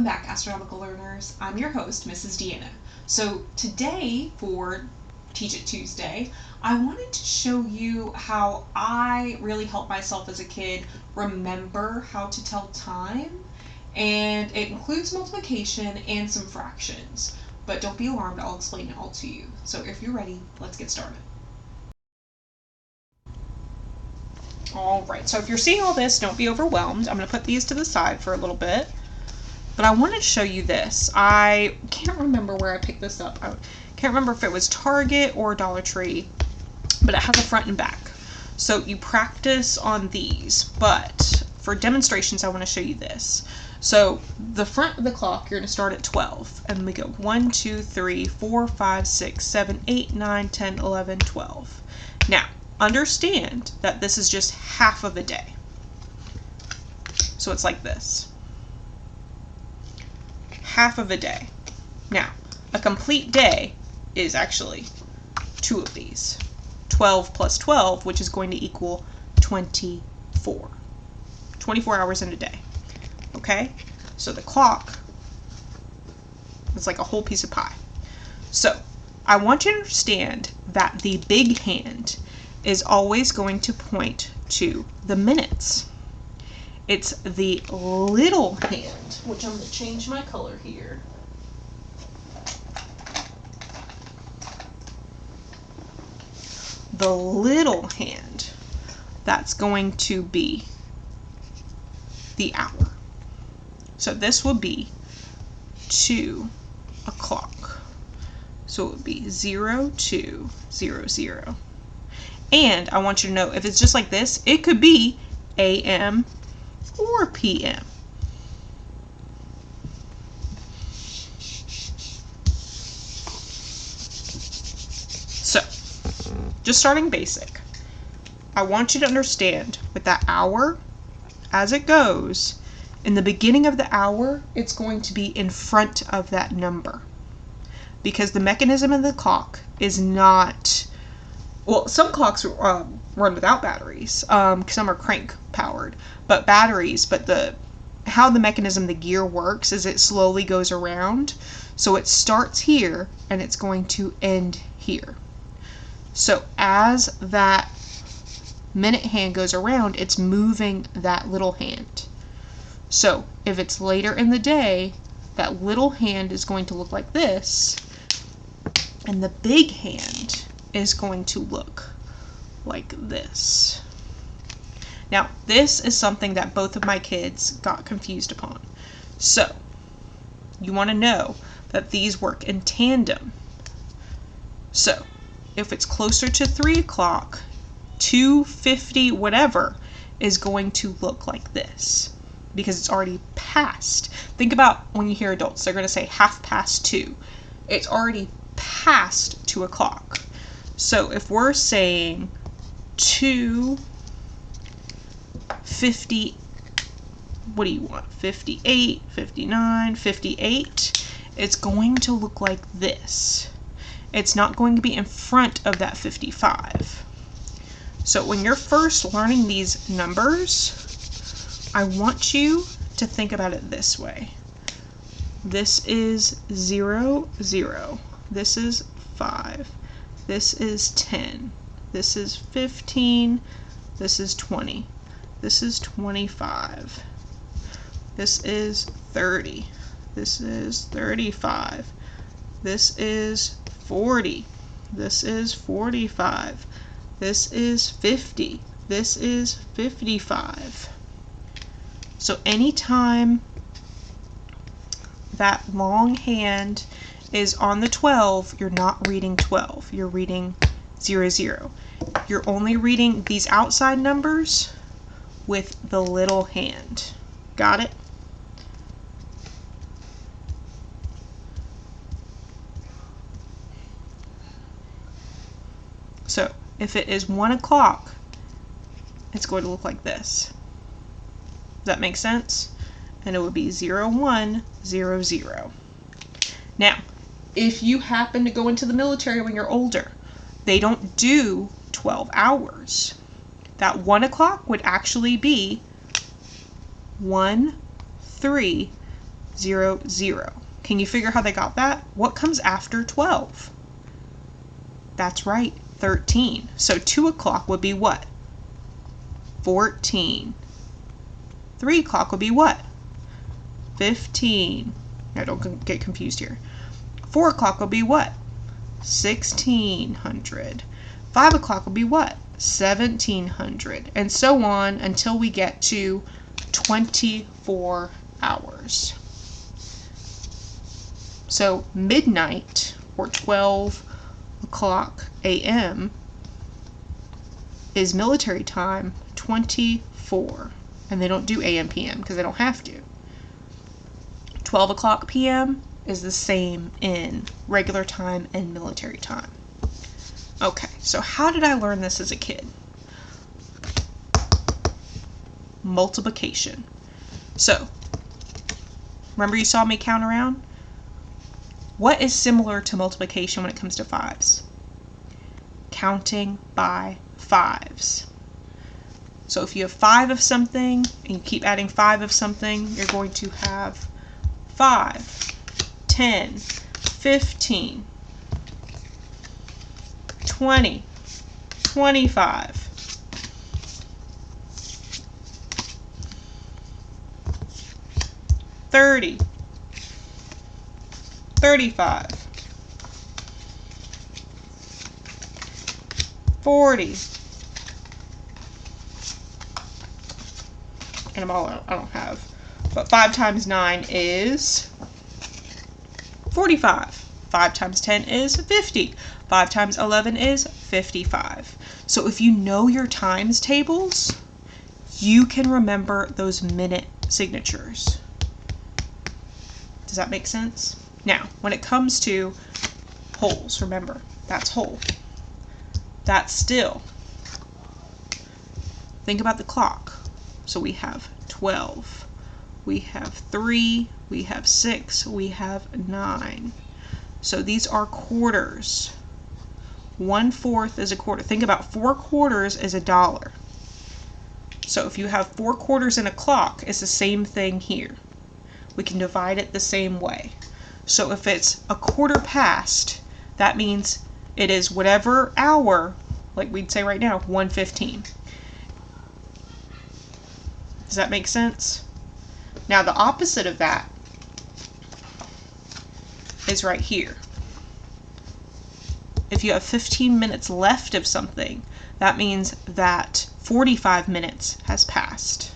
Welcome back, astronomical learners. I'm your host, Mrs. Deanna. So today, for Teach It Tuesday, I wanted to show you how I really helped myself as a kid remember how to tell time, and it includes multiplication and some fractions. But don't be alarmed, I'll explain it all to you. So if you're ready, let's get started. Alright, so if you're seeing all this, don't be overwhelmed. I'm going to put these to the side for a little bit. But I want to show you this. I can't remember where I picked this up. I can't remember if it was Target or Dollar Tree, but it has a front and back. So you practice on these, but for demonstrations I want to show you this. So the front of the clock, you're going to start at 12, and we go 1, 2, 3, 4, 5, 6, 7, 8, 9, 10, 11, 12. Now, understand that this is just half of a day. So it's like this. Half of a day. Now, a complete day is actually 2 of these. 12 plus 12, which is going to equal 24. 24 hours in a day. Okay? So the clock is like a whole piece of pie. So, I want you to understand that the big hand is always going to point to the minutes. It's the little hand, which I'm going to change my color here. The little hand, that's going to be the hour. So this will be 2 o'clock. So it would be 0, 2, 0, 0. And I want you to know, if it's just like this, it could be AM or PM. So, just starting basic, I want you to understand with that hour, as it goes, in the beginning of the hour, it's going to be in front of that number. Because the mechanism of the clock is not, well, some clocks run without batteries, some are crank powered, but batteries, but how the mechanism, the gear works is it slowly goes around. So it starts here and it's going to end here. So as that minute hand goes around, it's moving that little hand. So if it's later in the day, that little hand is going to look like this, and the big hand is going to look like this. Now, this is something that both of my kids got confused upon. So, you want to know that these work in tandem. So, if it's closer to 3 o'clock, 2:50, whatever, is going to look like this. Because it's already past. Think about when you hear adults, they're going to say 2:30. It's already past 2 o'clock. So if we're saying 2:50, what do you want? 58, 59, 58. It's going to look like this. It's not going to be in front of that 55. So when you're first learning these numbers, I want you to think about it this way. This is 0, 0. This is 5. This is 10. This is 15. This is 20. This is 25. This is 30. This is 35. This is 40. This is 45. This is 50. This is 55. So anytime that long hand is on the 12, you're not reading 12. You're reading 0, 0. You're only reading these outside numbers with the little hand. Got it? So if it is 1 o'clock, it's going to look like this. Does that make sense? And it would be 0, 1, 0, 0. Now, if you happen to go into the military when you're older, they don't do 12 hours. That 1 o'clock would actually be 1, 3, 0, 0. Can you figure how they got that? What comes after 12? That's right, 13. So 2 o'clock would be what? 14. 3 o'clock would be what? 15. Now don't get confused here. 4 o'clock will be what? 1600. 5 o'clock will be what? 1700. And so on until we get to 24 hours. So midnight, or 12 o'clock a.m. is military time 24. And they don't do a.m. p.m. because they don't have to. 12 o'clock p.m. is the same in regular time and military time. Okay, so how did I learn this as a kid? Multiplication. So, remember you saw me count around? What is similar to multiplication when it comes to fives? Counting by fives. So if you have 5 of something and you keep adding 5 of something, you're going to have 5, 10, 15, 20, 25, 30, 35, 40, and I don't have, but 5 times 9 is 45. 5 times 10 is 50. 5 times 11 is 55. So if you know your times tables, you can remember those minute signatures. Does that make sense? Now, when it comes to wholes, remember, that's whole. That's still. Think about the clock. So we have 12, we have 3, we have 6, we have 9. So these are quarters. 1/4 is a quarter. Think about 4 quarters is $1. So if you have 4 quarters in a clock, it's the same thing here. We can divide it the same way. So if it's a quarter past, that means it is whatever hour, like we'd say right now, 1:15. Does that make sense? Now the opposite of that is right here. If you have 15 minutes left of something, that means that 45 minutes has passed.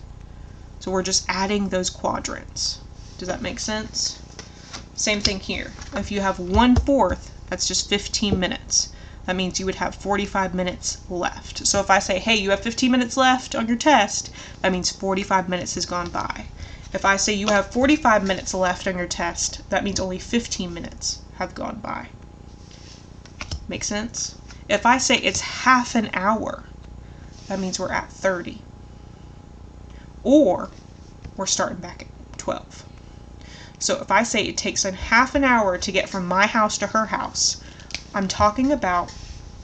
So we're just adding those quadrants. Does that make sense? Same thing here. If you have 1/4, that's just 15 minutes. That means you would have 45 minutes left. So if I say, hey, you have 15 minutes left on your test, that means 45 minutes has gone by. If I say you have 45 minutes left on your test, that means only 15 minutes have gone by. Make sense? If I say it's half an hour, that means we're at 30. Or we're starting back at 12. So if I say it takes a half an hour to get from my house to her house, I'm talking about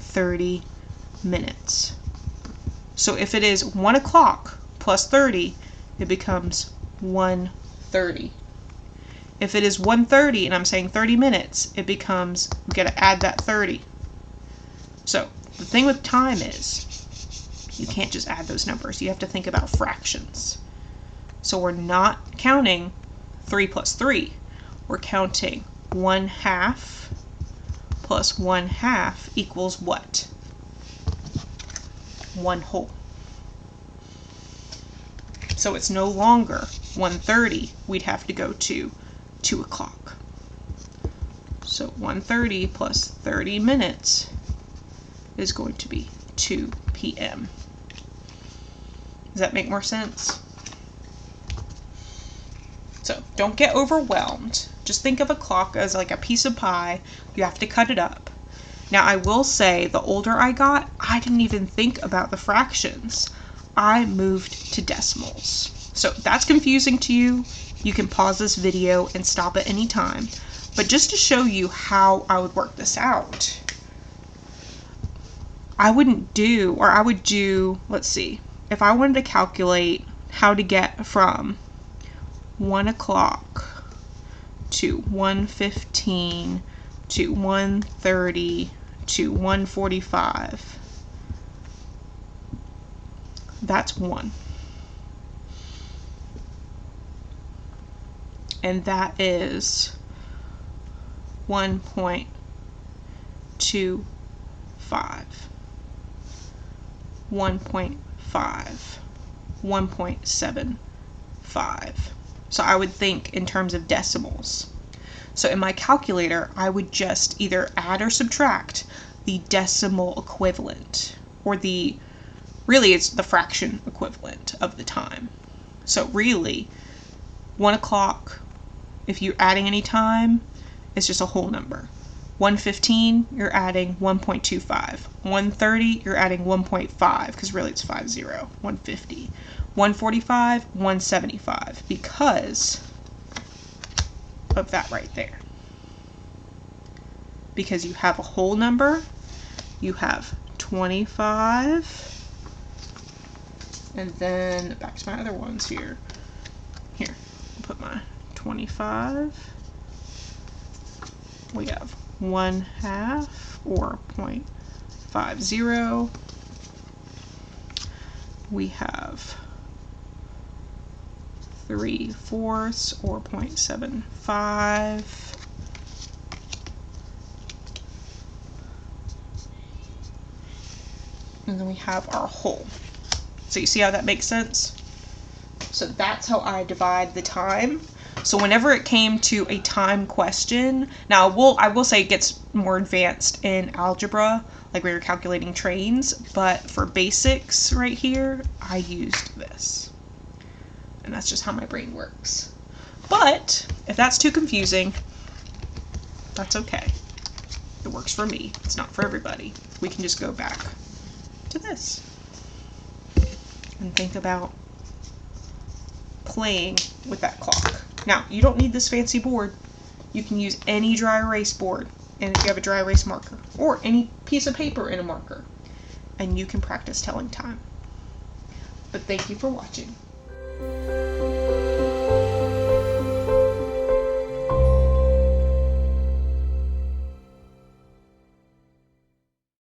30 minutes. So if it is 1 o'clock plus 30, it becomes 1:30. If it is 1:30 and I'm saying 30 minutes, it becomes, we got to add that 30. So the thing with time is, you can't just add those numbers. You have to think about fractions. So we're not counting 3 plus 3. We're counting 1/2 plus 1/2 equals what? 1 whole. So it's no longer 1:30. We'd have to go to 2 o'clock. So 1:30 plus 30 minutes is going to be 2 p.m. Does that make more sense? So don't get overwhelmed. Just think of a clock as like a piece of pie. You have to cut it up. Now I will say, the older I got, I didn't even think about the fractions. I moved to decimals. So if that's confusing to you, you can pause this video and stop at any time. But just to show you how I would work this out, I would do, let's see, if I wanted to calculate how to get from 1 o'clock to 115 to 130 to 145. That's 1. And that is 1.25, 1.5, 1.75. So I would think in terms of decimals. So in my calculator, I would just either add or subtract the decimal equivalent, or really it's the fraction equivalent of the time. So really, 1 o'clock, if you're adding any time, it's just a whole number. 1:15, you're adding 1.25. 1:30, you're adding 1.5, because really it's 50. 150. 145, 175, because of that right there. Because you have a whole number, you have 25, and then back to my other ones here. Here, I'll put my 25. We have 1/2 or 0.50. We have 3/4 or 0.75. And then we have our whole. So you see how that makes sense? So that's how I divide the time. So whenever it came to a time question, now I will say it gets more advanced in algebra, like we were calculating trains, but for basics right here, I used this. And that's just how my brain works. But if that's too confusing, that's okay. It works for me. It's not for everybody. We can just go back to this and think about playing with that clock. Now, you don't need this fancy board. You can use any dry erase board, and if you have a dry erase marker, or any piece of paper and a marker, and you can practice telling time. But thank you for watching.